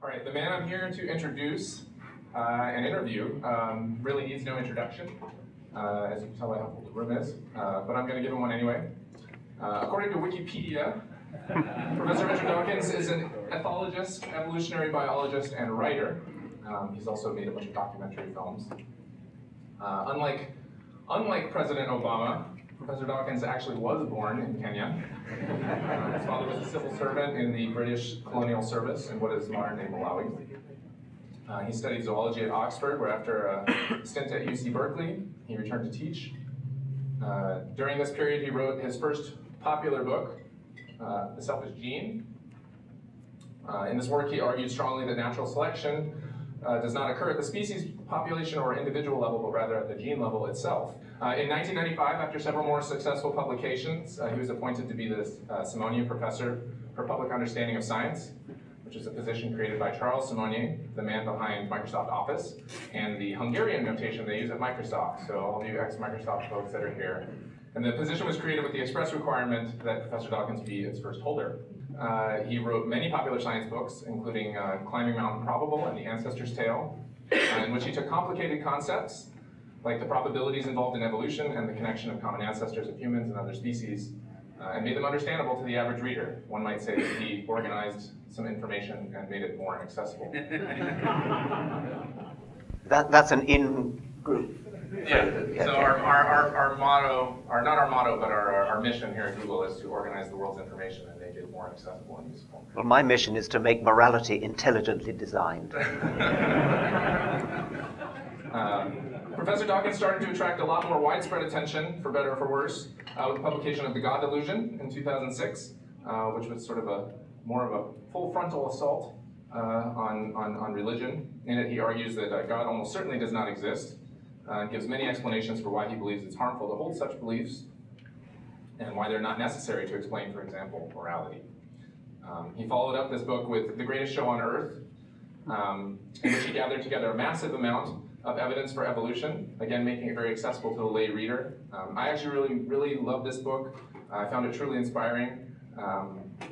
All right, the man I'm here to introduce and interview really needs no introduction, as you can tell by how full the room is, but I'm going to give him one anyway. According to Wikipedia, Professor Richard Dawkins is an ethologist, evolutionary biologist, and writer. He's also made a bunch of documentary films. Unlike President Obama, Professor Dawkins actually was born in Kenya. His father was a civil servant in the British colonial service in what is modern-day Malawi. He studied zoology at Oxford, where after a stint at UC Berkeley, he returned to teach. During this period, he wrote his first popular book, The Selfish Gene. In this work, he argued strongly that natural selection does not occur at the species, population, or individual level, but rather at the gene level itself. In 1995, after several more successful publications, he was appointed to be the Simonyi Professor for Public Understanding of Science, which is a position created by Charles Simonyi, the man behind Microsoft Office, and the Hungarian notation they use at Microsoft. So all of you ex-Microsoft folks that are here. And the position was created with the express requirement that Professor Dawkins be its first holder. He wrote many popular science books, including Climbing Mount Improbable and The Ancestor's Tale, in which he took complicated concepts, like the probabilities involved in evolution and the connection of common ancestors of humans and other species, and made them understandable to the average reader. One might say that he organized some information and made it more accessible. That's an in-group. Yeah, so our motto, or not our motto, but our mission here at Google is to organize the world's information and make it more accessible and useful. Well, my mission is to make morality intelligently designed. Professor Dawkins started to attract a lot more widespread attention, for better or for worse, with the publication of the God Delusion in 2006, which was sort of more of a full frontal assault on religion. In it, he argues that God almost certainly does not exist, gives many explanations for why he believes it's harmful to hold such beliefs, and why they're not necessary to explain, for example, morality. He followed up this book with The Greatest Show on Earth, in which he gathered together a massive amount of evidence for evolution, again making it very accessible to the lay reader. I actually really loved this book. I found it truly inspiring.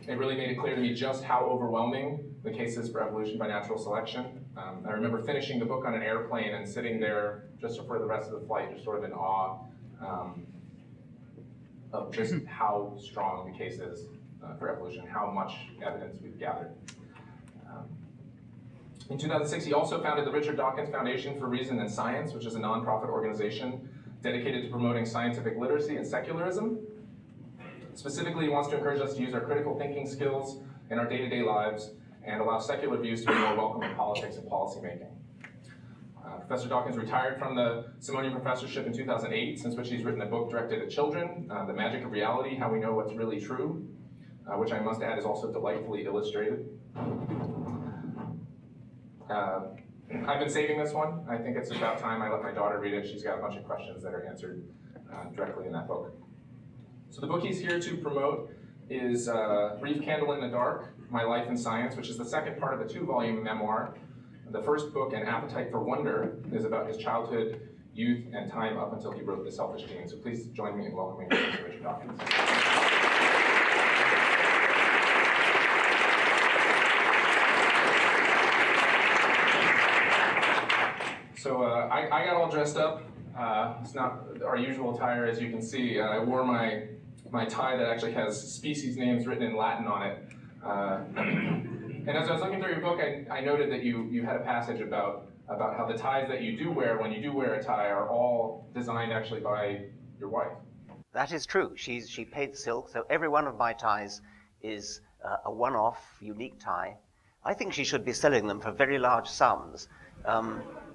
It really made it clear to me just how overwhelming the case is for evolution by natural selection. I remember finishing the book on an airplane and sitting there just for the rest of the flight, just sort of in awe of just how strong the case is for evolution, how much evidence we've gathered. In 2006, he also founded the Richard Dawkins Foundation for Reason and Science, which is a nonprofit organization dedicated to promoting scientific literacy and secularism. Specifically, he wants to encourage us to use our critical thinking skills in our day-to-day lives and allow secular views to be more welcome in politics and policymaking. Professor Dawkins retired from the Simonyi Professorship in 2008, since which he's written a book directed at children, The Magic of Reality, How We Know What's Really True, which I must add is also delightfully illustrated. I've been saving this one. I think it's about time I let my daughter read it. She's got a bunch of questions that are answered directly in that book. So the book he's here to promote is Brief Candle in the Dark, My Life in Science, which is the second part of a 2-volume memoir. The first book, An Appetite for Wonder, is about his childhood, youth, and time up until he wrote The Selfish Gene. So please join me in welcoming Professor Richard Dawkins. So I got all dressed up. It's not our usual attire, as you can see. I wore my tie that actually has species names written in Latin on it. And as I was looking through your book, I noted that you had a passage about how the ties that you do wear, when you do wear a tie, are all designed actually by your wife. That is true. She paid silk, so every one of my ties is a one-off, unique tie. I think she should be selling them for very large sums.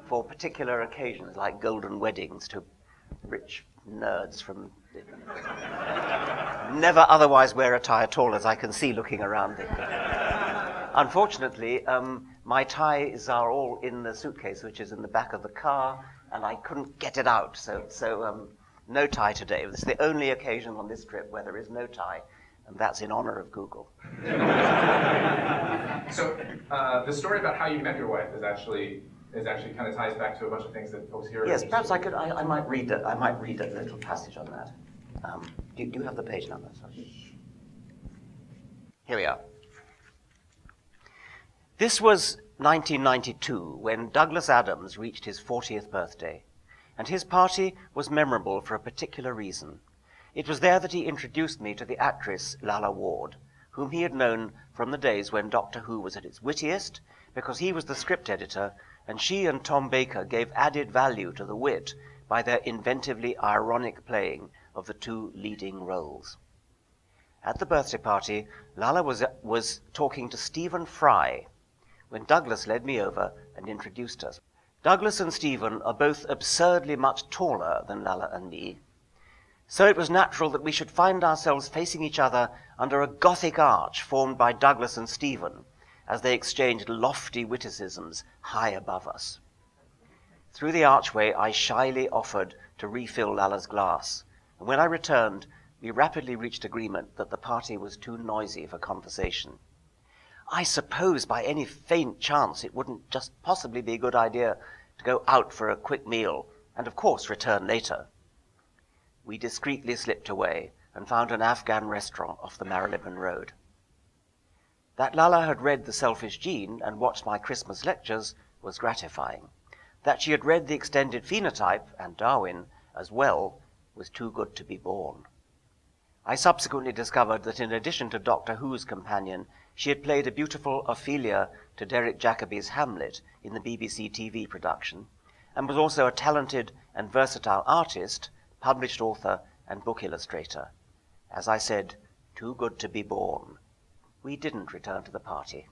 For particular occasions, like golden weddings to rich nerds from never otherwise wear a tie at all, as I can see looking around it. Unfortunately, my ties are all in the suitcase, which is in the back of the car, and I couldn't get it out, so no tie today. This is the only occasion on this trip where there is no tie, and that's in honor of Google. So the story about how you met your wife is actually kind of ties back to a bunch of things that folks here. Yes, perhaps I might read a little passage on that. Do you have the page number? Sorry. Here we are. This was 1992, when Douglas Adams reached his 40th birthday, and his party was memorable for a particular reason. It was there that he introduced me to the actress Lalla Ward, whom he had known from the days when Doctor Who was at its wittiest, because he was the script editor, and she and Tom Baker gave added value to the wit by their inventively ironic playing of the two leading roles. At the birthday party, Lalla was talking to Stephen Fry when Douglas led me over and introduced us. Douglas and Stephen are both absurdly much taller than Lalla and me, so it was natural that we should find ourselves facing each other under a Gothic arch formed by Douglas and Stephen as they exchanged lofty witticisms high above us. Through the archway, I shyly offered to refill Lalla's glass, and when I returned, we rapidly reached agreement that the party was too noisy for conversation. I suppose by any faint chance it wouldn't just possibly be a good idea to go out for a quick meal and, of course, return later. We discreetly slipped away and found an Afghan restaurant off the Marylebone Road. That Lalla had read The Selfish Gene and watched my Christmas lectures was gratifying. That she had read The Extended Phenotype and Darwin as well was too good to be borne. I subsequently discovered that in addition to Doctor Who's companion, she had played a beautiful Ophelia to Derek Jacobi's Hamlet in the BBC TV production, and was also a talented and versatile artist, published author, and book illustrator. As I said, too good to be born. We didn't return to the party.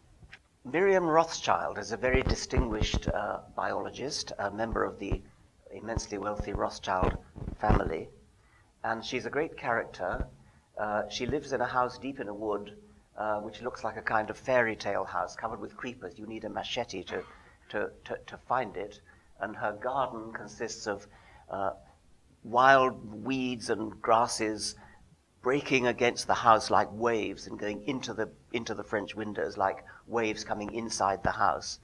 Miriam Rothschild is a very distinguished biologist, a member of the immensely wealthy Rothschild family, and she's a great character. She lives in a house deep in a wood, which looks like a kind of fairy tale house covered with creepers. You need a machete to find it. And her garden consists of wild weeds and grasses breaking against the house like waves and going into the French windows like waves coming inside the house.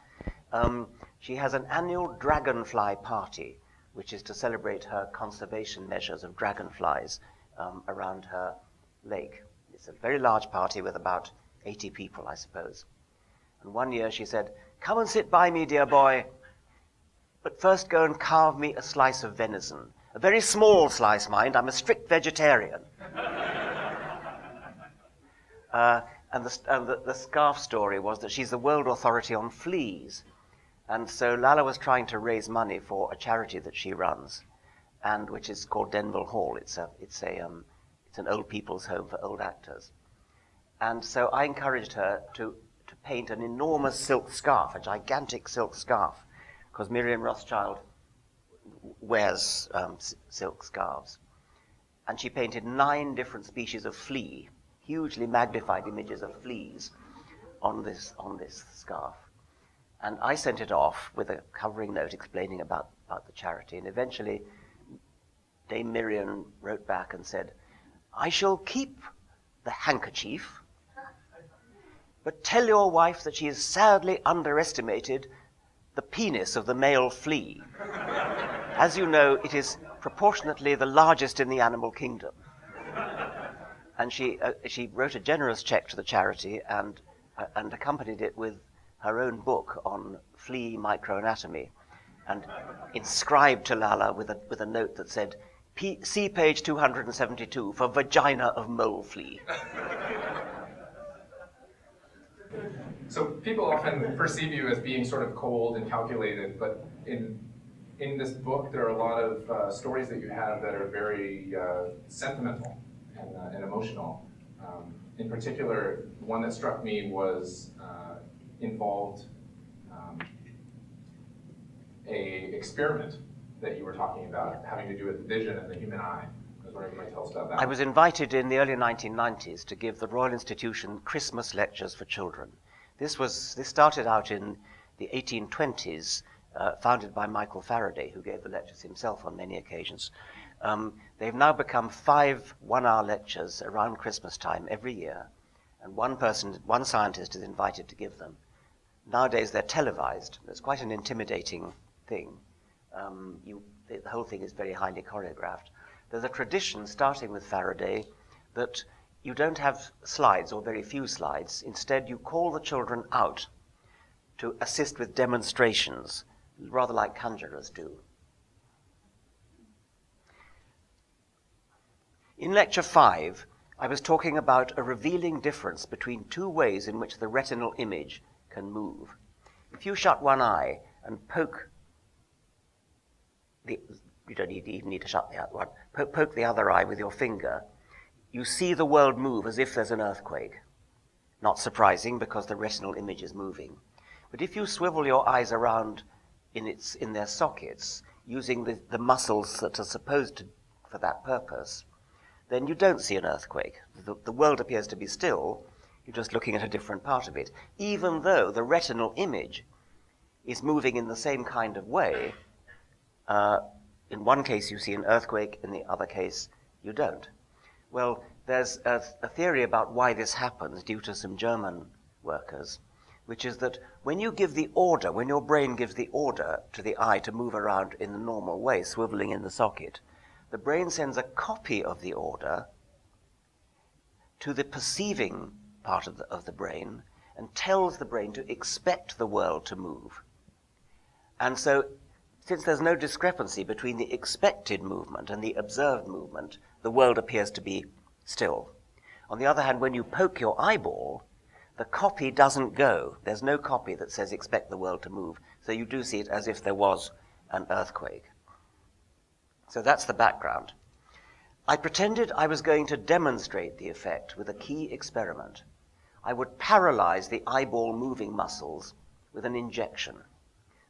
She has an annual dragonfly party, which is to celebrate her conservation measures of dragonflies around her lake. It's a very large party with about 80 people, I suppose. And one year she said, "Come and sit by me, dear boy, but first go and carve me a slice of venison. A very small slice, mind. I'm a strict vegetarian." And the scarf story was that she's the world authority on fleas. And so Lalla was trying to raise money for a charity that she runs, and which is called Denville Hall. It's an old people's home for old actors. And so I encouraged her to paint an enormous silk scarf, a gigantic silk scarf, because Miriam Rothschild wears silk scarves. And she painted 9 different species of flea, hugely magnified images of fleas on this scarf. And I sent it off with a covering note explaining about the charity. And eventually, Dame Miriam wrote back and said, "I shall keep the handkerchief, but tell your wife that she has sadly underestimated the penis of the male flea. As you know, it is proportionately the largest in the animal kingdom." And she wrote a generous check to the charity and accompanied it with her own book on flea microanatomy, and inscribed to Lalla with a note that said, "See page 272 for vagina of mole flea." So people often perceive you as being sort of cold and calculated, but in this book there are a lot of stories that you have that are very sentimental and emotional. In particular, one that struck me was involved a experiment that you were talking about having to do with vision and the human eye. I was wondering if you might tell us about that. I was invited in the early 1990s to give the Royal Institution Christmas lectures for children. This started out in the 1820s, founded by Michael Faraday, who gave the lectures himself on many occasions. They've now become 5 one-hour lectures around Christmas time every year, and one scientist is invited to give them. Nowadays they're televised. It's quite an intimidating thing. The whole thing is very highly choreographed. There's a tradition, starting with Faraday, that you don't have slides or very few slides. Instead, you call the children out to assist with demonstrations, rather like conjurers do. In lecture 5, I was talking about a revealing difference between two ways in which the retinal image can move. If you shut one eye and poke you don't even need to shut the other one, poke the other eye with your finger, you see the world move as if there's an earthquake. Not surprising, because the retinal image is moving. But if you swivel your eyes around in their sockets, using the muscles that are supposed to, for that purpose, then you don't see an earthquake. The world appears to be still, you're just looking at a different part of it, even though the retinal image is moving in the same kind of way. In one case you see an earthquake, in the other case you don't. Well, there's a theory about why this happens due to some German workers, which is that when you give the order, when your brain gives the order to the eye to move around in the normal way, swiveling in the socket, the brain sends a copy of the order to the perceiving part of the brain and tells the brain to expect the world to move. And so, since there's no discrepancy between the expected movement and the observed movement, the world appears to be still. On the other hand, when you poke your eyeball, the copy doesn't go. There's no copy that says expect the world to move. So you do see it as if there was an earthquake. So that's the background. I pretended I was going to demonstrate the effect with a key experiment. I would paralyze the eyeball moving muscles with an injection.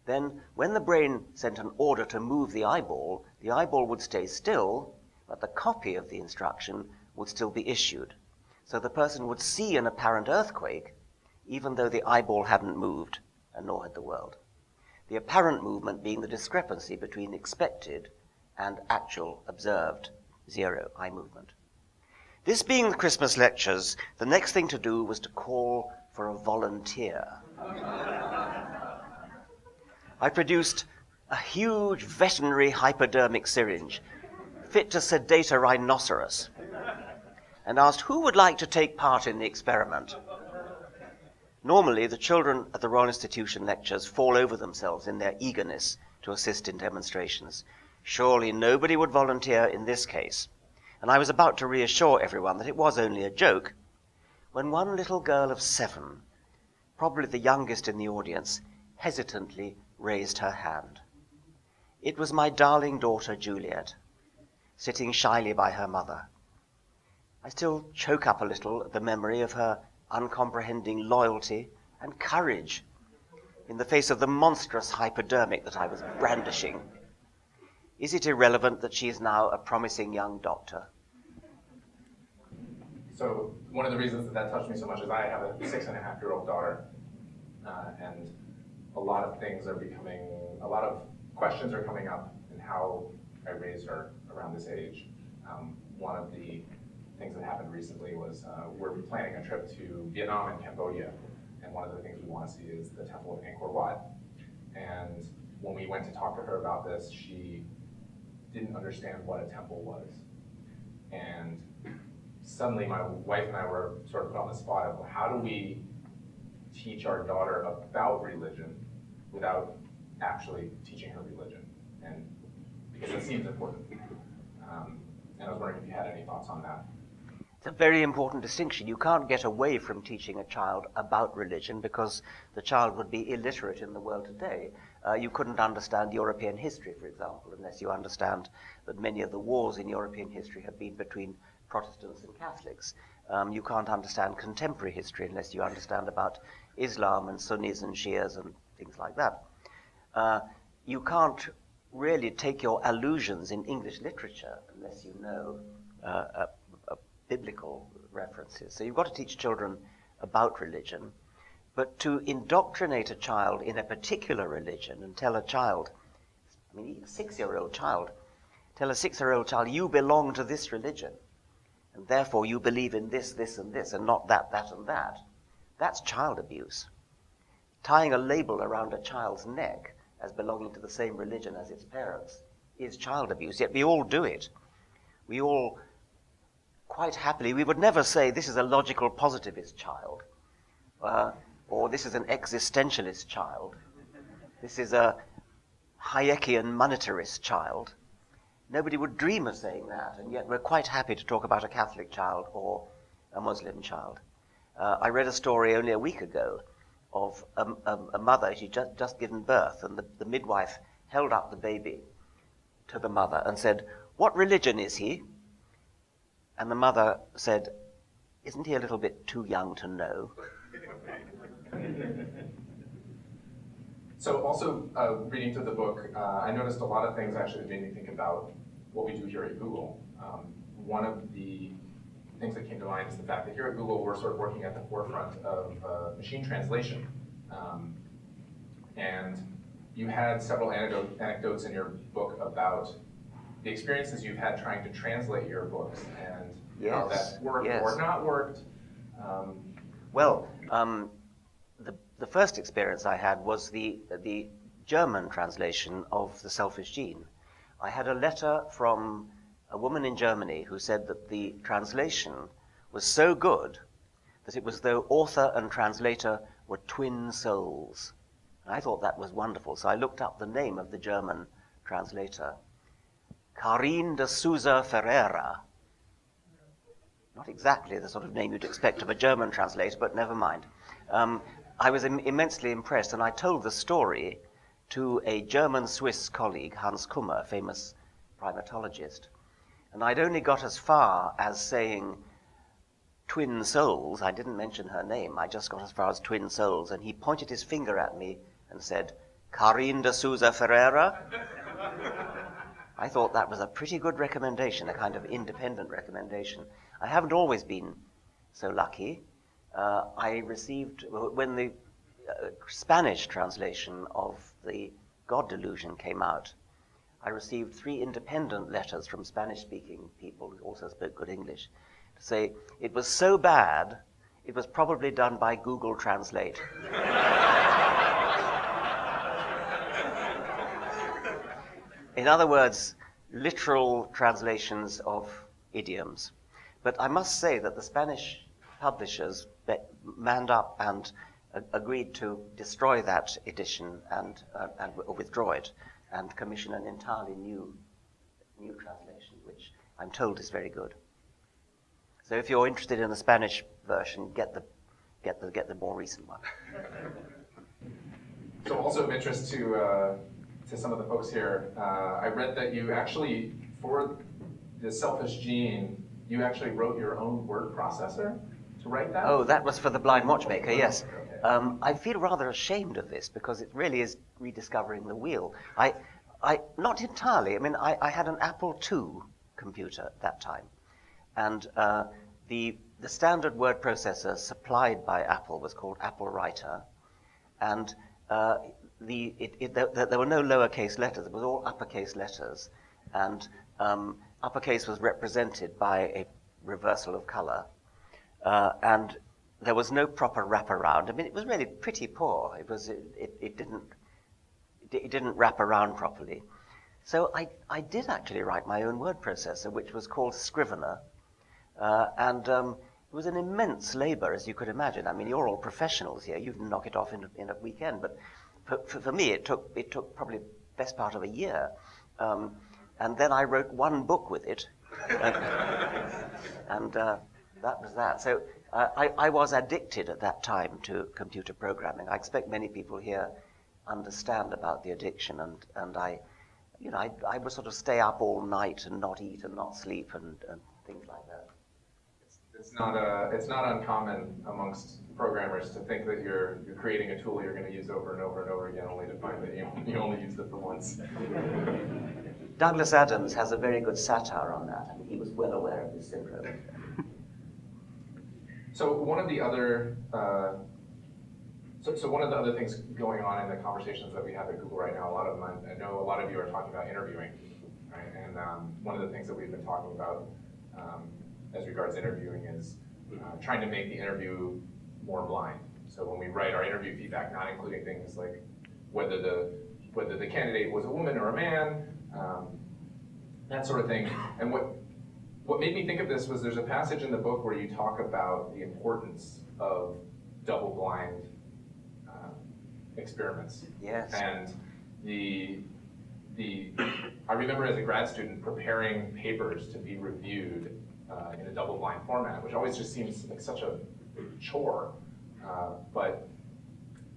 Then, when the brain sent an order to move the eyeball would stay still, but the copy of the instruction would still be issued. So the person would see an apparent earthquake, even though the eyeball hadn't moved, and nor had the world. The apparent movement being the discrepancy between expected and actual observed zero eye movement. This being the Christmas lectures, the next thing to do was to call for a volunteer. I produced a huge veterinary hypodermic syringe, fit to sedate a rhinoceros, and asked who would like to take part in the experiment. Normally, the children at the Royal Institution lectures fall over themselves in their eagerness to assist in demonstrations. Surely nobody would volunteer in this case, and I was about to reassure everyone that it was only a joke, when one little girl of 7, probably the youngest in the audience, hesitantly raised her hand. It was my darling daughter Juliet, sitting shyly by her mother. I still choke up a little at the memory of her uncomprehending loyalty and courage in the face of the monstrous hypodermic that I was brandishing. Is it irrelevant that she is now a promising young doctor? So one of the reasons that touched me so much is I have a 6.5-year-old daughter, and a lot of questions are coming up in how I raised her around this age. One of the things that happened recently was we're planning a trip to Vietnam and Cambodia, and one of the things we want to see is the Temple of Angkor Wat. And when we went to talk to her about this, she didn't understand what a temple was. And suddenly my wife and I were sort of put on the spot of how do we teach our daughter about religion without actually teaching her religion, and because it seems important. And I was wondering if you had any thoughts on that. It's a very important distinction. You can't get away from teaching a child about religion because the child would be illiterate in the world today. You couldn't understand European history, for example, unless you understand that many of the wars in European history have been between Protestants and Catholics. You can't understand contemporary history unless you understand about Islam and Sunnis and Shias and things like that. You can't really take your allusions in English literature unless you know biblical references. So you've got to teach children about religion, but to indoctrinate a child in a particular religion and tell a child, I mean, a 6-year-old child, tell a 6-year-old child, you belong to this religion, and therefore you believe in this, this, and this, and not that, that, and that. That's child abuse. Tying a label around a child's neck as belonging to the same religion as its parents is child abuse, yet we all do it. We all, quite happily, we would never say this is a logical positivist child. or this is an existentialist child, this is a Hayekian monetarist child. Nobody would dream of saying that, and yet we're quite happy to talk about a Catholic child or a Muslim child. I read a story only a week ago of a mother. She'd just given birth, and the midwife held up the baby to the mother and said, "What religion is he?" And the mother said, "Isn't he a little bit too young to know?" So also, reading through the book, I noticed a lot of things actually that made me think about what we do here at Google. One of the things that came to mind is the fact that here at Google, we're sort of working at the forefront of machine translation. And you had several anecdotes in your book about the experiences you've had trying to translate your books and how that worked or not worked. Well, the first experience I had was the German translation of The Selfish Gene. I had a letter from a woman in Germany who said that the translation was so good that it was though author and translator were twin souls. And I thought that was wonderful, so I looked up the name of the German translator. Karin de Souza Ferreira. Not exactly the sort of name you'd expect of a German translator, but never mind. I was immensely impressed, and I told the story to a German-Swiss colleague, Hans Kummer, a famous primatologist. And I'd only got as far as saying twin souls. I didn't mention her name. I just got as far as twin souls, and he pointed his finger at me and said, "Karin de Souza Ferreira." I thought that was a pretty good recommendation, a kind of independent recommendation. I haven't always been so lucky. I received, when the Spanish translation of the God Delusion came out, I received 3 independent letters from Spanish-speaking people who also spoke good English to say it was so bad, it was probably done by Google Translate. In other words, literal translations of idioms. But I must say that the Spanish publishers manned up and agreed to destroy that edition and withdraw it and commission an entirely new translation, which I'm told is very good. So if you're interested in the Spanish version, get the more recent one. So also of interest to some of the folks here, I read that you actually, for The Selfish Gene, you actually wrote your own word processor to write that? Oh, that was for the Blind Watchmaker, yes. I feel rather ashamed of this because it really is rediscovering the wheel. I not entirely. I mean, I had an Apple II computer at that time, and the standard word processor supplied by Apple was called Apple Writer, and there were no lowercase letters. It was all uppercase letters, and uppercase was represented by a reversal of color, and there was no proper wraparound. I mean, it was really pretty poor. It didn't wrap around properly. So I did actually write my own word processor, which was called Scrivener, and it was an immense labor, as you could imagine. I mean, you're all professionals here. You can knock it off in a weekend, but for me, it took probably the best part of a year. And then I wrote one book with it, and that was that. So I was addicted at that time to computer programming. I expect many people here understand about the addiction, and I would sort of stay up all night and not eat and not sleep and things like that. It's not uncommon amongst programmers to think that you're creating a tool you're going to use over and over and over again, only to find that you only used it for once. Douglas Adams has a very good satire on that. I mean, he was well aware of this syndrome. So one of the other one of the other things going on in the conversations that we have at Google right now, I know a lot of you are talking about interviewing, right? And one of the things that we've been talking about as regards interviewing is trying to make the interview more blind. So when we write our interview feedback, not including things like whether the candidate was a woman or a man, that sort of thing. And what made me think of this was there's a passage in the book where you talk about the importance of double-blind experiments. Yes. And I remember as a grad student preparing papers to be reviewed in a double-blind format, which always just seems like such a chore, but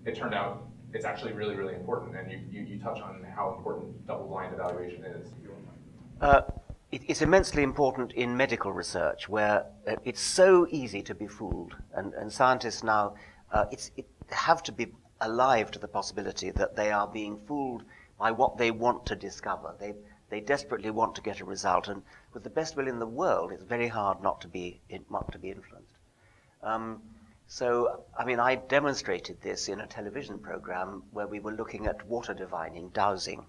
it turned out it's actually really, really important, and you touch on how important double-blind evaluation is. It's immensely important in medical research, where it's so easy to be fooled, and scientists now have to be alive to the possibility that they are being fooled by what they want to discover. They desperately want to get a result, and with the best will in the world, it's very hard not to be influenced. So, I mean, I demonstrated this in a television program where we were looking at water divining, dowsing,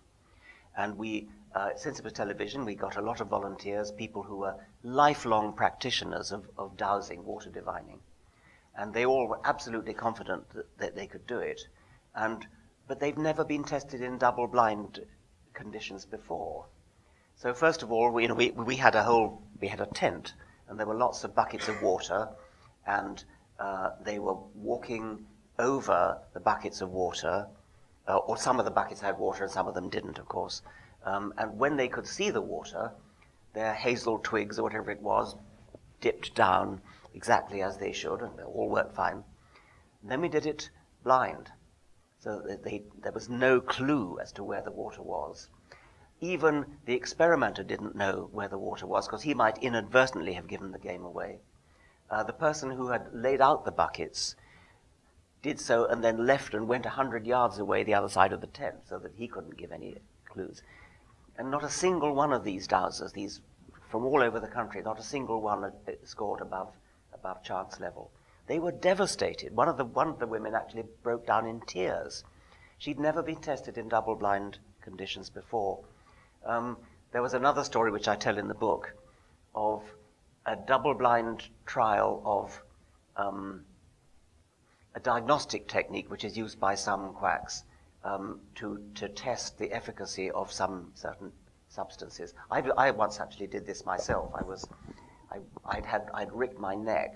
and since it was television, we got a lot of volunteers, people who were lifelong practitioners of dowsing, water divining, and they all were absolutely confident that they could do it, but they've never been tested in double-blind conditions before. So first of all, we had a tent, and there were lots of buckets of water, and they were walking over the buckets of water, or some of the buckets had water and some of them didn't, of course. And when they could see the water, their hazel twigs or whatever it was dipped down exactly as they should, and they all worked fine. And then we did it blind, so that there was no clue as to where the water was. Even the experimenter didn't know where the water was, because he might inadvertently have given the game away. The person who had laid out the buckets did so and then left and went 100 yards away the other side of the tent, so that he couldn't give any clues. And not a single one of these dowsers, these from all over the country, not a single one had scored above chance level. They were devastated. One of the women actually broke down in tears. She'd never been tested in double-blind conditions before. There was another story which I tell in the book of a double-blind trial of a diagnostic technique which is used by some quacks to test the efficacy of some certain substances. I once actually did this myself. I'd ripped my neck,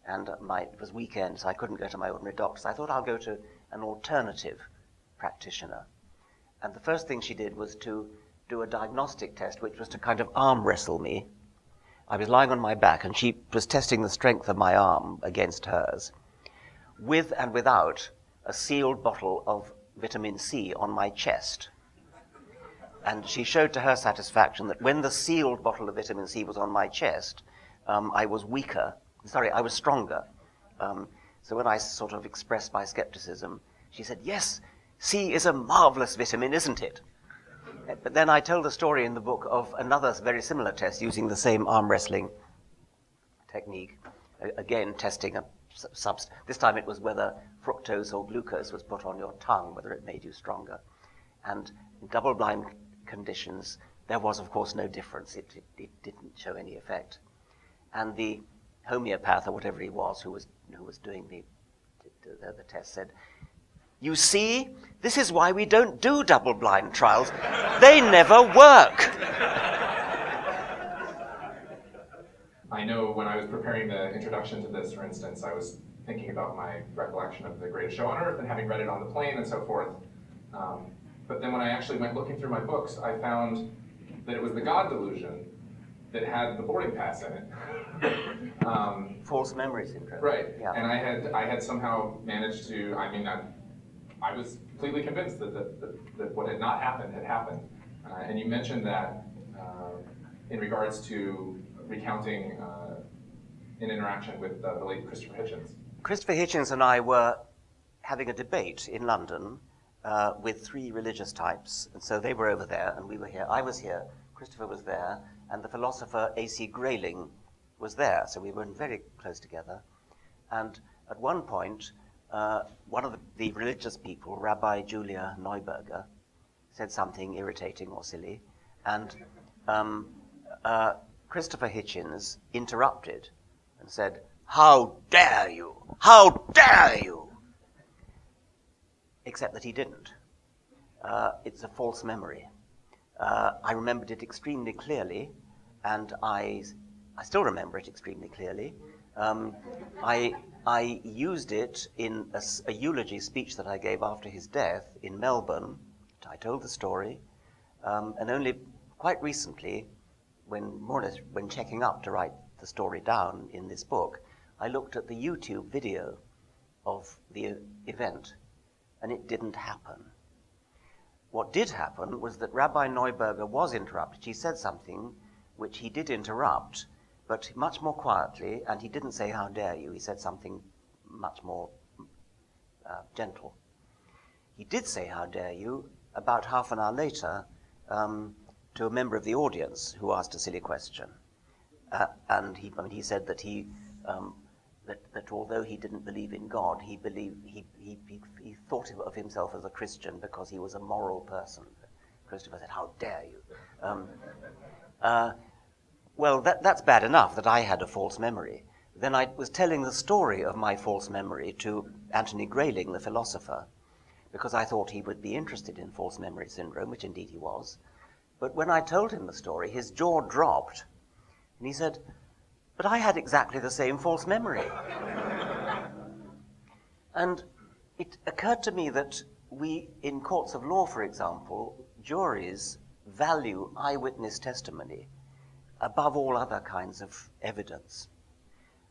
and it was weekend, so I couldn't go to my ordinary doctor. So I thought I'll go to an alternative practitioner. And the first thing she did was to do a diagnostic test, which was to kind of arm wrestle me. I was lying on my back, and she was testing the strength of my arm against hers, with and without a sealed bottle of vitamin C on my chest. And she showed to her satisfaction that when the sealed bottle of vitamin C was on my chest, I was stronger. So when I sort of expressed my skepticism, she said, "Yes, C is a marvelous vitamin, isn't it?" But then I told a story in the book of another very similar test using the same arm wrestling technique, again testing a substance. This time it was whether fructose or glucose was put on your tongue, whether it made you stronger. And in double-blind conditions, there was, of course, no difference. It didn't show any effect. And the homeopath, or whatever he was, who was doing the test, said, "You see, this is why we don't do double-blind trials. They never work." I know when I was preparing the introduction to this, for instance, I was thinking about my recollection of The Greatest Show on Earth and having read it on the plane and so forth. But then when I actually went looking through my books, I found that it was the God Delusion that had the boarding pass in it. False memory syndrome. Right. Yeah. And I had somehow managed to, I was completely convinced that what had not happened had happened. And you mentioned that in regards to recounting an interaction with the late Christopher Hitchens. Christopher Hitchens and I were having a debate in London with three religious types. And so they were over there and we were here. I was here, Christopher was there, and the philosopher A.C. Grayling was there. So we were very close together. And at one point, one of the religious people, Rabbi Julia Neuberger, said something irritating or silly. And Christopher Hitchens interrupted and said, "How dare you? How dare you?" Except that he didn't. It's a false memory. I remembered it extremely clearly, and I still remember it extremely clearly. I used it in a eulogy speech that I gave after his death in Melbourne. I told the story, and only quite recently, when checking up to write the story down in this book, I looked at the YouTube video of the event, and it didn't happen. What did happen was that Rabbi Neuberger was interrupted. He said something which he did interrupt, but much more quietly, and he didn't say, "How dare you?" He said something much more gentle. He did say, "How dare you?" about half an hour later to a member of the audience who asked a silly question. And he said that that although he didn't believe in God, he thought of himself as a Christian because he was a moral person. Christopher said, "How dare you?" Well, that's bad enough that I had a false memory. Then I was telling the story of my false memory to Anthony Grayling, the philosopher, because I thought he would be interested in false memory syndrome, which indeed he was. But when I told him the story, his jaw dropped, and he said, "But I had exactly the same false memory." And it occurred to me that we, in courts of law, for example, juries value eyewitness testimony above all other kinds of evidence.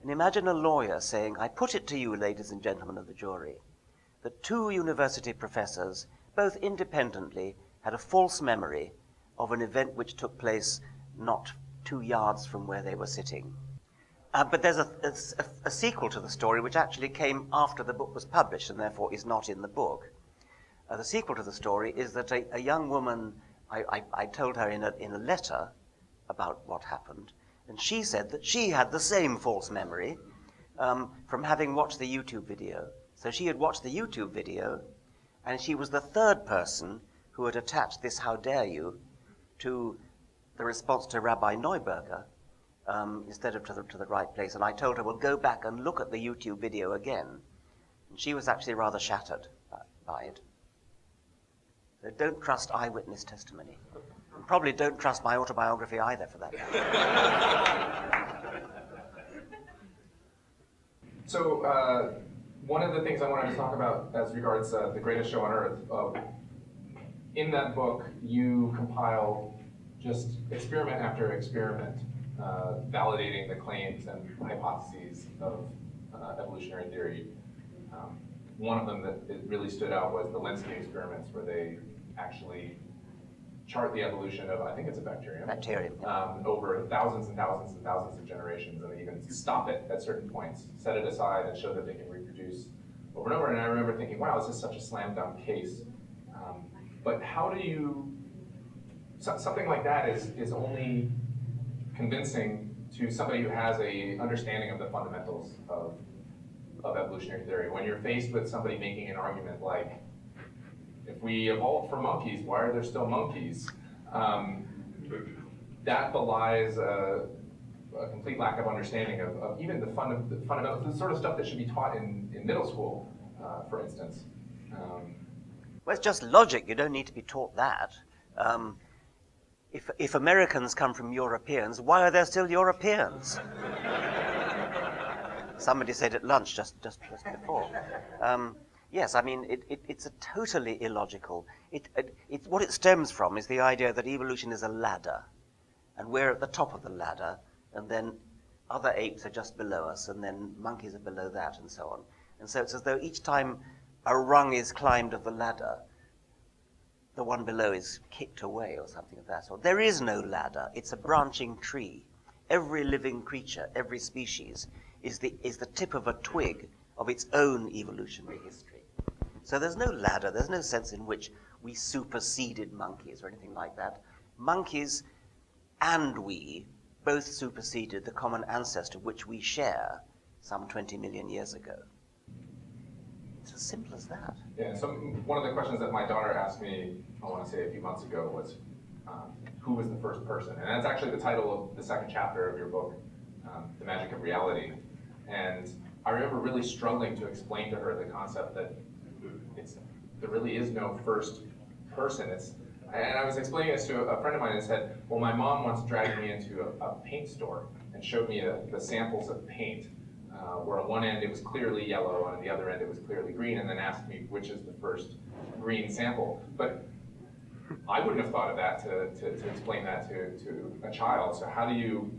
And imagine a lawyer saying, "I put it to you, ladies and gentlemen of the jury, that 2 university professors, both independently, had a false memory of an event which took place not 2 yards from where they were sitting." But there's a sequel to the story which actually came after the book was published and therefore is not in the book. The sequel to the story is that a young woman, I told her in a letter about what happened, and she said that she had the same false memory from having watched the YouTube video. So she had watched the YouTube video, and she was the 3rd person who had attached this "How dare you" to the response to Rabbi Neuberger instead of to the right place. And I told her, "Well, go back and look at the YouTube video again." And she was actually rather shattered by it. So don't trust eyewitness testimony. And probably don't trust my autobiography either, for that matter. So one of the things I wanted to talk about as regards The Greatest Show on Earth, in that book you compile just experiment after experiment, validating the claims and hypotheses of evolutionary theory. One of them that really stood out was the Lenski experiments, where they actually chart the evolution of, I think it's a bacterium. Over thousands and thousands and thousands of generations, and they even stop it at certain points, set it aside, and show that they can reproduce over and over. And I remember thinking, wow, this is such a slam dunk case. But how do you, something like that is only convincing to somebody who has a understanding of the fundamentals of evolutionary theory. When you're faced with somebody making an argument like, if we evolved from monkeys, why are there still monkeys? That belies a complete lack of understanding of even the fundamentals, the sort of stuff that should be taught in middle school, for instance. Well, it's just logic. You don't need to be taught that. If Americans come from Europeans, why are there still Europeans? Somebody said at lunch just before. Yes, I mean, it's a totally illogical. What it stems from is the idea that evolution is a ladder, and we're at the top of the ladder, and then other apes are just below us, and then monkeys are below that, and so on. And so it's as though each time a rung is climbed of the ladder, the one below is kicked away or something of that sort. There is no ladder. It's a branching tree. Every living creature, every species, is the tip of a twig of its own evolutionary history. So there's no ladder. There's no sense in which we superseded monkeys or anything like that. Monkeys and we both superseded the common ancestor which we share some 20 million years ago. It's as simple as that. Yeah, so one of the questions that my daughter asked me, I want to say a few months ago, was who was the first person? And that's actually the title of the second chapter of your book, The Magic of Reality. And I remember really struggling to explain to her the concept that there really is no first person. And I was explaining this to a friend of mine and said, well, my mom once dragged me into a paint store and showed me the samples of paint where at one end it was clearly yellow, and at the other end it was clearly green, and then asked me which is the first green sample. But I wouldn't have thought of that to explain that to a child. So how do you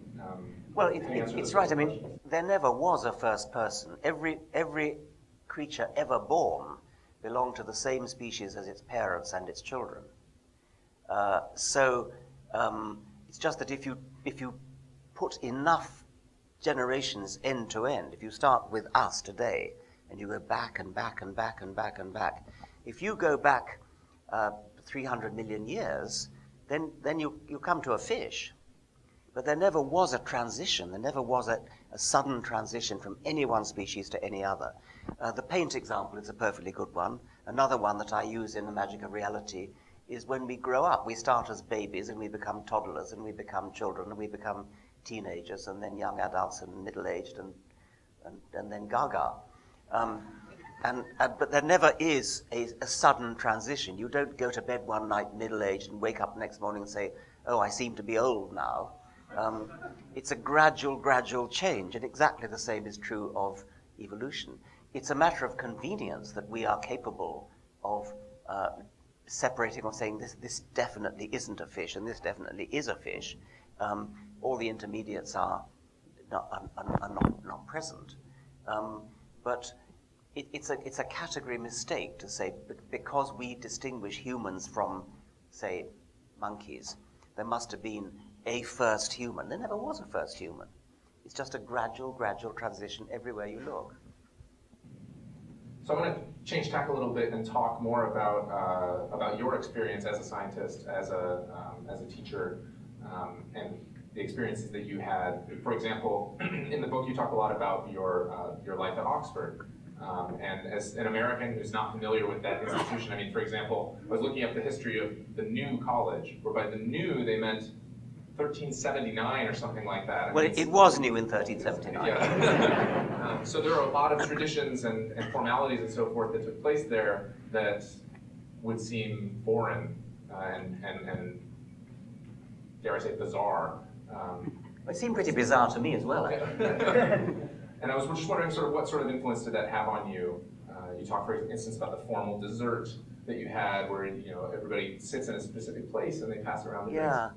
Well, answer it's those right. I mean, questions? there never was a first person. Every creature ever born belonged to the same species as its parents and its children. So it's just that if you put enough generations end to end, if you start with us today and you go back and back and back and back and back, if you go back 300 million years, then you come to a fish. But there never was a transition. There never was a sudden transition from any one species to any other. The paint example is a perfectly good one. Another one that I use in The Magic of Reality is when we grow up. We start as babies and we become toddlers and we become children and we become teenagers and then young adults and middle-aged and then gaga. But there never is a sudden transition. You don't go to bed one night middle-aged and wake up the next morning and say, oh, I seem to be old now. It's a gradual change, and exactly the same is true of evolution. It's a matter of convenience that we are capable of separating or saying this definitely isn't a fish and this definitely is a fish. All the intermediates are not present. But it's a category mistake to say because we distinguish humans from, say, monkeys, there must have been a first human. There never was a first human. It's just a gradual transition everywhere you look. So I'm going to change tack a little bit and talk more about your experience as a scientist, as a teacher, and the experiences that you had. For example, in the book you talk a lot about your life at Oxford. And as an American who's not familiar with that institution, I mean, for example, I was looking up the history of the new college, where by the new they meant 1379 or something like that. Well, it was new in 1379. Yeah. So there are a lot of traditions and formalities and so forth that took place there that would seem foreign and dare I say, bizarre. It seemed pretty bizarre to me as well, actually. And I was just wondering what sort of influence did that have on you? You talked, for instance, about the formal dessert that you had where everybody sits in a specific place and they pass around the drinks. Yeah.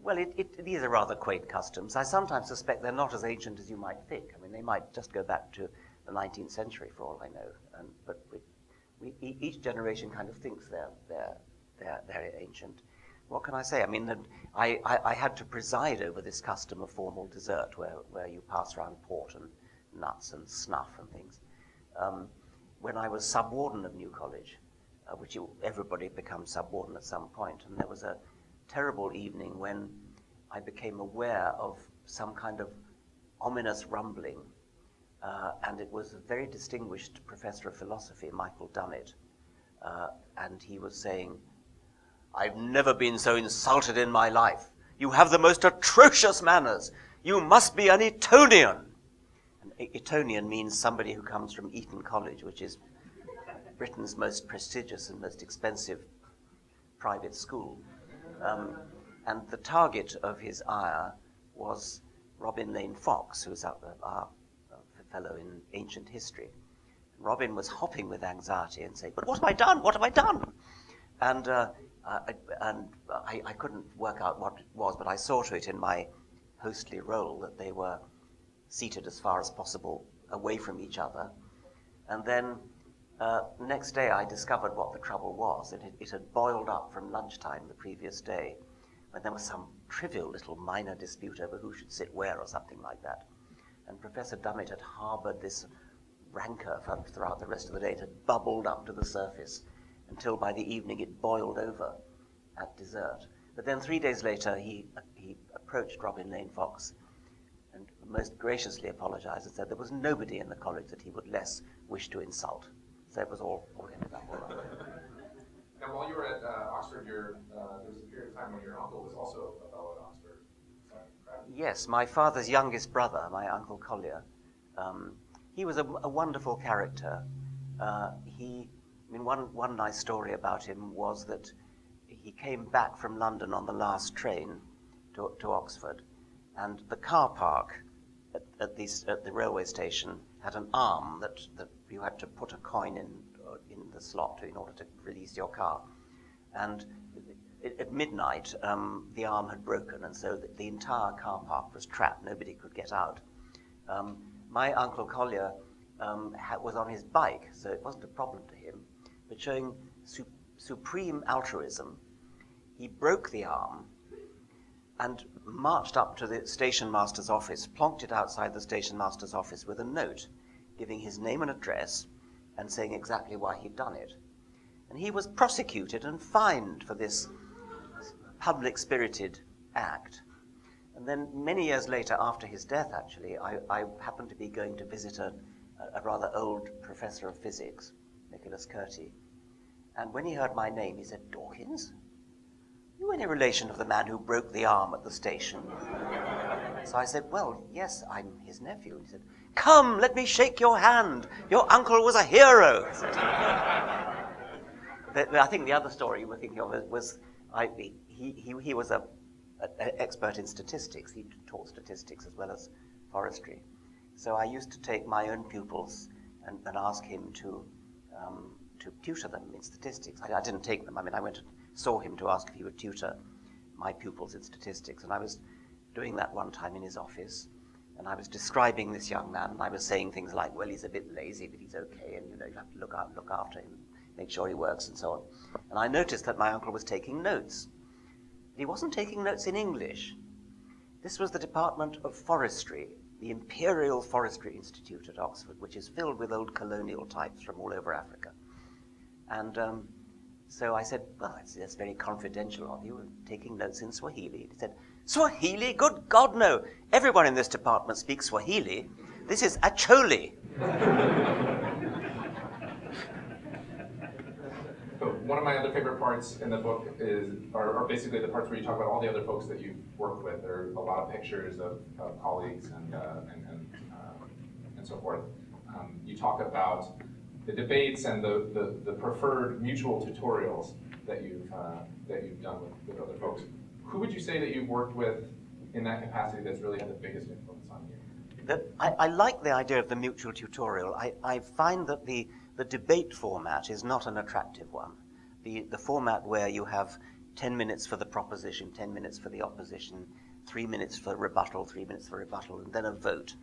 Well, these are rather quaint customs. I sometimes suspect they're not as ancient as you might think. I mean, they might just go back to the 19th century for all I know. But each generation kind of thinks they're ancient. What can I say? I mean, I had to preside over this custom of formal dessert where you pass around port and nuts and snuff and things. When I was subwarden of New College, which everybody becomes subwarden at some point, and there was a terrible evening when I became aware of some kind of ominous rumbling, and it was a very distinguished professor of philosophy, Michael Dummett, and he was saying, "I've never been so insulted in my life. You have the most atrocious manners. You must be an Etonian." And Etonian means somebody who comes from Eton College, which is Britain's most prestigious and most expensive private school. And the target of his ire was Robin Lane Fox, who's our fellow in ancient history. Robin was hopping with anxiety and saying, "But what have I done? What have I done?" And I couldn't work out what it was, but I saw to it in my hostly role that they were seated as far as possible away from each other. And then next day I discovered what the trouble was. It had boiled up from lunchtime the previous day, when there was some trivial little minor dispute over who should sit where or something like that. And Professor Dummett had harbored this rancor throughout the rest of the day. It had bubbled up to the surface until by the evening it boiled over at dessert. But then 3 days later he approached Robin Lane Fox and most graciously apologized and said there was nobody in the college that he would less wish to insult. So it was all ended up all right. Now, while you were at Oxford, there was a period of time when your uncle was also a fellow at Oxford. Is that correct? Yes, my father's youngest brother, my Uncle Collier, he was a wonderful character. One nice story about him was that he came back from London on the last train to Oxford, and the car park at the railway station had an arm that you had to put a coin in the slot in order to release your car. And at midnight, the arm had broken, and so the entire car park was trapped. Nobody could get out. My Uncle Collier was on his bike, so it wasn't a problem to him. But showing supreme altruism, he broke the arm and marched up to the station master's office, plonked it outside the station master's office with a note giving his name and address and saying exactly why he'd done it. And he was prosecuted and fined for this public-spirited act. And then many years later, after his death, actually, I happened to be going to visit a rather old professor of physics, Nicholas Curti. And when he heard my name, he said, "Dawkins? Are you any relation of the man who broke the arm at the station?" So I said, "Well, yes, I'm his nephew." And he said, "Come, let me shake your hand. Your uncle was a hero." I think the other story you were thinking of was he was an expert in statistics. He taught statistics as well as forestry. So I used to take my own pupils and ask him to tutor them in statistics. I didn't take them. I mean, I went and saw him to ask if he would tutor my pupils in statistics. And I was doing that one time in his office. And I was describing this young man. And I was saying things like, "Well, he's a bit lazy, but he's okay. And, you have to look after him, make sure he works," and so on. And I noticed that my uncle was taking notes. He wasn't taking notes in English. This was the Department of Forestry, the Imperial Forestry Institute at Oxford, which is filled with old colonial types from all over Africa. And so I said, "Well, that's very confidential of you, taking notes in Swahili." He said, "Swahili? Good God, no. Everyone in this department speaks Swahili. This is Acholi." One of my other favorite parts in the book are basically the parts where you talk about all the other folks that you've worked with. There are a lot of pictures of colleagues and so forth. You talk about the debates and the preferred mutual tutorials that you've done with other folks. Who would you say that you've worked with in that capacity that's really had the biggest influence on you? I like the idea of the mutual tutorial. I find that the debate format is not an attractive one. The format where you have 10 minutes for the proposition, 10 minutes for the opposition, 3 minutes for rebuttal, 3 minutes for rebuttal, and then a vote.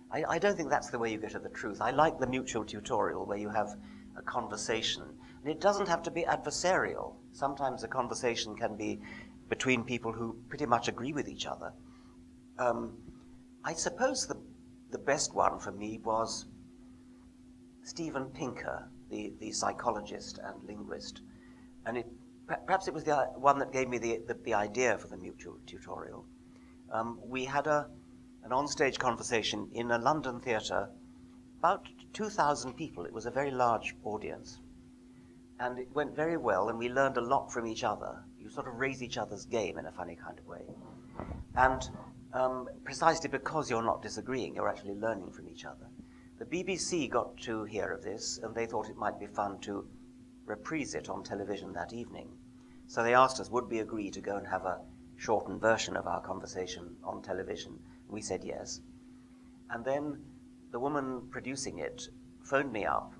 I don't think that's the way you get at the truth. I like the mutual tutorial where you have a conversation. And it doesn't have to be adversarial. Sometimes a conversation can be between people who pretty much agree with each other. I suppose the best one for me was Steven Pinker, the psychologist and linguist. And perhaps it was the one that gave me the idea for the mutual tutorial. We had an onstage conversation in a London theatre, about 2,000 people. It was a very large audience. And it went very well, and we learned a lot from each other. You sort of raise each other's game in a funny kind of way. And precisely because you're not disagreeing, you're actually learning from each other. The BBC got to hear of this, and they thought it might be fun to reprise it on television that evening. So they asked us, would we agree to go and have a shortened version of our conversation on television? We said yes. And then the woman producing it phoned me up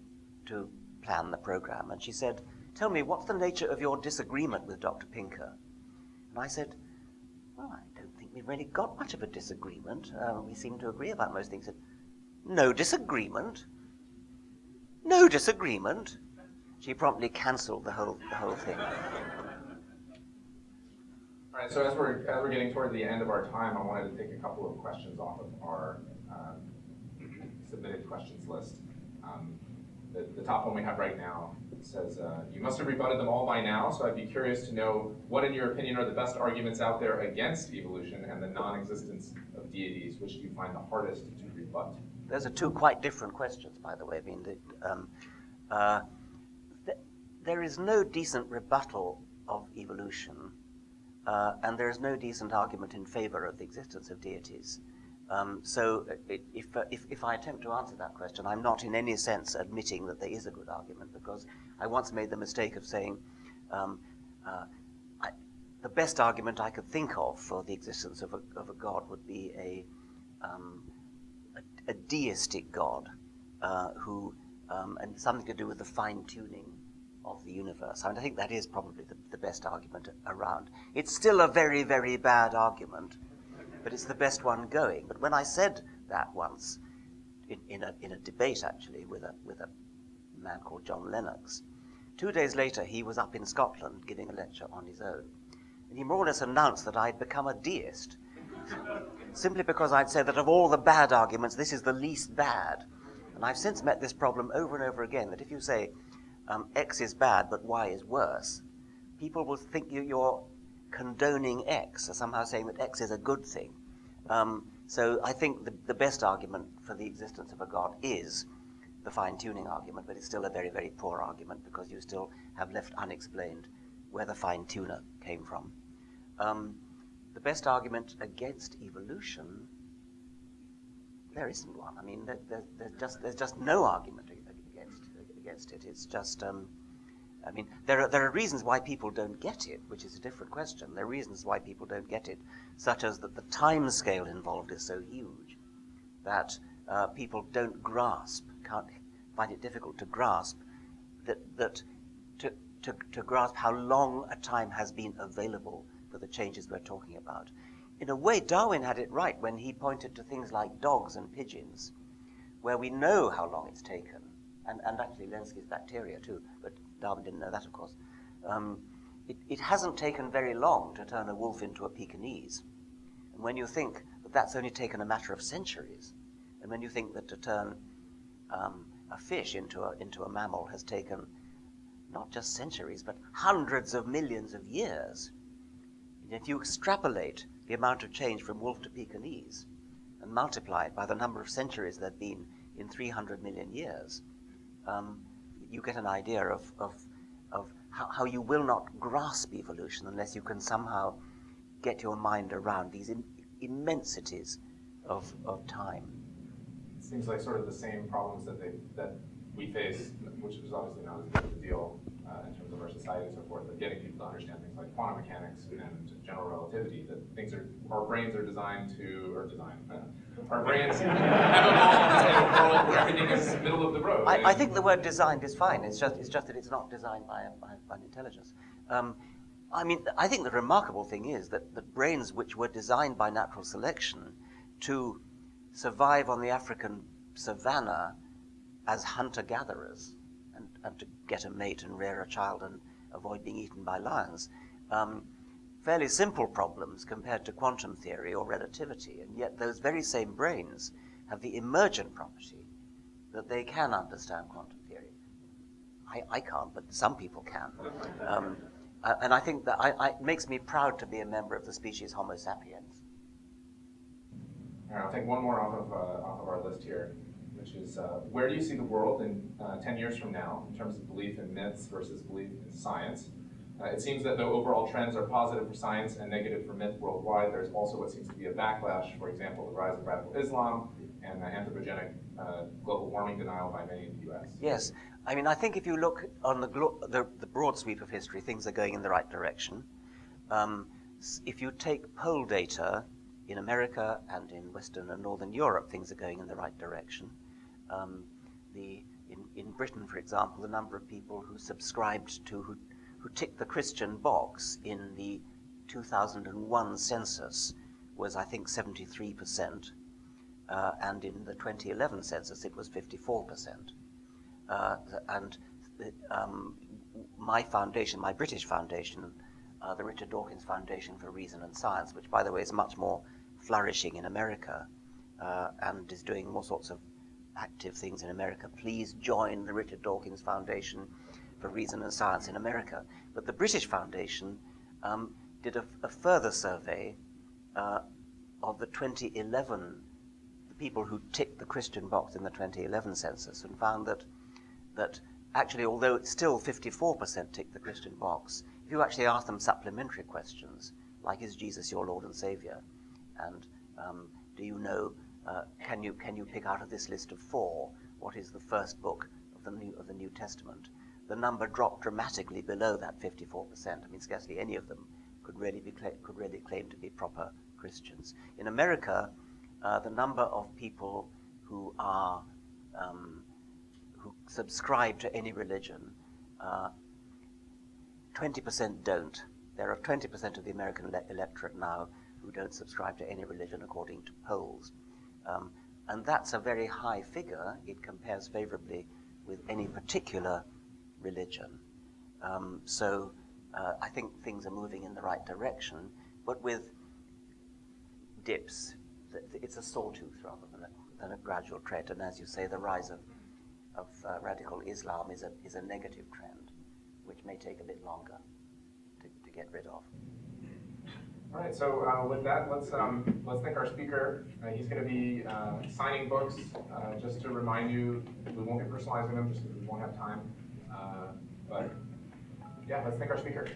to plan the program, and she said, "Tell me, what's the nature of your disagreement with Dr. Pinker?" And I said, "Well, I don't think we've really got much of a disagreement. We seem to agree about most things." She said, "No disagreement? No disagreement?" She promptly cancelled the whole thing. All right, so as we're getting toward the end of our time, I wanted to take a couple of questions off of our submitted questions list. The top one we have right now says, "You must have rebutted them all by now, so I'd be curious to know what, in your opinion, are the best arguments out there against evolution and the non-existence of deities, which do you find the hardest to rebut?" Those are two quite different questions, by the way. I mean, there is no decent rebuttal of evolution, and there is no decent argument in favor of the existence of deities. So if I attempt to answer that question, I'm not in any sense admitting that there is a good argument, because I once made the mistake of saying the best argument I could think of for the existence of a god would be a deistic God who, and something to do with the fine-tuning of the universe. I mean, I think that is probably the best argument around. It's still a very, very bad argument, but it's the best one going. But when I said that once, in a debate actually with a man called John Lennox, 2 days later he was up in Scotland giving a lecture on his own, and he more or less announced that I'd become a deist, simply because I'd said that of all the bad arguments, this is the least bad. And I've since met this problem over and over again, that if you say X is bad but Y is worse, people will think you're condoning X, or somehow saying that X is a good thing. So I think the best argument for the existence of a God is the fine-tuning argument, but it's still a very, very poor argument, because you still have left unexplained where the fine-tuner came from. The best argument against evolution, there isn't one. I mean, there's just no argument against it. It's just, I mean, there are reasons why people don't get it, which is a different question. There are reasons why people don't get it, such as that the time scale involved is so huge that people don't can't find it difficult to grasp to grasp how long a time has been available for the changes we're talking about. In a way, Darwin had it right when he pointed to things like dogs and pigeons, where we know how long it's taken, and actually Lenski's bacteria too, but Darwin didn't know that, of course. It hasn't taken very long to turn a wolf into a Pekingese. And when you think that that's only taken a matter of centuries, and when you think that to turn a fish into a mammal has taken not just centuries, but hundreds of millions of years, and if you extrapolate the amount of change from wolf to Pekingese and multiply it by the number of centuries there have been in 300 million years, you get an idea of how you will not grasp evolution unless you can somehow get your mind around these immensities of time. It seems like sort of the same problems that we face, which is obviously not as big of a deal in terms of our society and so forth, but getting people to understand things like quantum mechanics and general relativity, that our brains are designed to, our brains have evolved in a world where everything is middle of the road. I think the word designed is fine. It's just that it's not designed by an intelligence. I mean, I think the remarkable thing is that the brains which were designed by natural selection to survive on the African savanna as hunter-gatherers and to get a mate and rear a child and avoid being eaten by lions, fairly simple problems compared to quantum theory or relativity, and yet those very same brains have the emergent property that they can understand quantum theory. I can't, but some people can. And I think that it makes me proud to be a member of the species Homo sapiens. All right, I'll take one more off of our list here, which is where do you see the world in 10 years from now in terms of belief in myths versus belief in science? It seems that though overall trends are positive for science and negative for myth worldwide, there's also what seems to be a backlash, for example, the rise of radical Islam and the anthropogenic global warming denial by many in the US. Yes, I mean, I think if you look on the broad sweep of history, things are going in the right direction. If you take poll data in America and in Western and Northern Europe, things are going in the right direction. In Britain, for example, the number of people who subscribed to, who ticked the Christian box in the 2001 census was, I think, 73%, and in the 2011 census it was 54%. And my foundation, my British foundation, the Richard Dawkins Foundation for Reason and Science, which, by the way, is much more flourishing in America and is doing all sorts of active things in America. Please join the Richard Dawkins Foundation for Reason and Science in America. But the British Foundation did a further survey of the 2011, the people who ticked the Christian box in the 2011 census, and found that actually, although it's still 54% ticked the Christian box, if you actually ask them supplementary questions, like, is Jesus your Lord and Savior? And do you know, can you pick out of this list of 4, what is the first book of the New Testament? The number dropped dramatically below that 54%. I mean, scarcely any of them could really claim to be proper Christians. In America, the number of people who are who subscribe to any religion, 20% don't. There are 20% of the American electorate now who don't subscribe to any religion according to polls. And that's a very high figure. It compares favorably with any particular religion. So I think things are moving in the right direction, but with dips. It's a sawtooth rather than a gradual trend. And as you say, the rise of radical Islam is a negative trend, which may take a bit longer to get rid of. All right, so with that, let's thank our speaker. He's going to be signing books. Just to remind you, we won't be personalizing them just because we won't have time. But yeah, let's thank our speaker.